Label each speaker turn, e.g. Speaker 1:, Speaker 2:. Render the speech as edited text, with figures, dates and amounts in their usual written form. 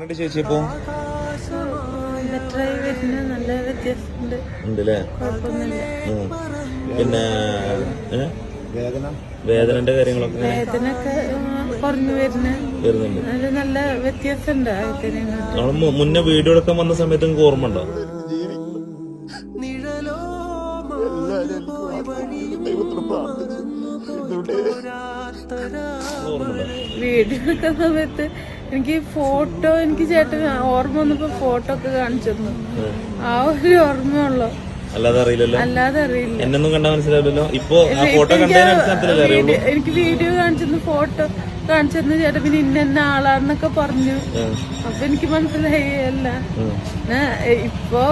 Speaker 1: എങ്ങനെയുണ്ട് ചേച്ചി ഇപ്പൊ?
Speaker 2: നല്ല വ്യത്യാസമുണ്ട്.
Speaker 1: ഉണ്ടല്ലേ? പിന്നെ വേദനന്റെ കാര്യങ്ങളൊക്കെ
Speaker 2: വേദനയൊക്കെ കുറഞ്ഞു വരുന്നുണ്ട്. നല്ല വ്യത്യാസമുണ്ട്.
Speaker 1: നമ്മള് മുന്നേ വീഡിയോ എടുക്കാൻ വന്ന സമയത്ത് നിങ്ങൾക്ക് ഓർമ്മ ഉണ്ടോ?
Speaker 2: വീഡിയോ എടുക്കുന്ന സമയത്ത് എനിക്ക് ഫോട്ടോ, എനിക്ക് ചേട്ടൻ ഓർമ്മ വന്നപ്പോ ഫോട്ടോ ഒക്കെ കാണിച്ചിരുന്നു. ആ ഒരു ഓർമ്മയുള്ളൂ,
Speaker 1: അല്ലാതെ അറിയില്ലല്ലോ.
Speaker 2: അല്ലാതെ അറിയില്ല.
Speaker 1: എന്നൊന്നും കണ്ടാ മനസ്സിലാവില്ലല്ലോ. ഇപ്പൊ ഫോട്ടോ കണ്ടതിനനുസരിച്ചല്ലേ അറിയുള്ളൂ.
Speaker 2: എനിക്ക് വീഡിയോ കാണിച്ചിരുന്നു, ഫോട്ടോ കാണിച്ചിരുന്നു ചേട്ടൻ. പിന്നെ ഇന്ന ആളാന്നൊക്കെ പറഞ്ഞു. അപ്പൊ എനിക്ക് മനസ്സിലായി. അല്ല ഇപ്പൊ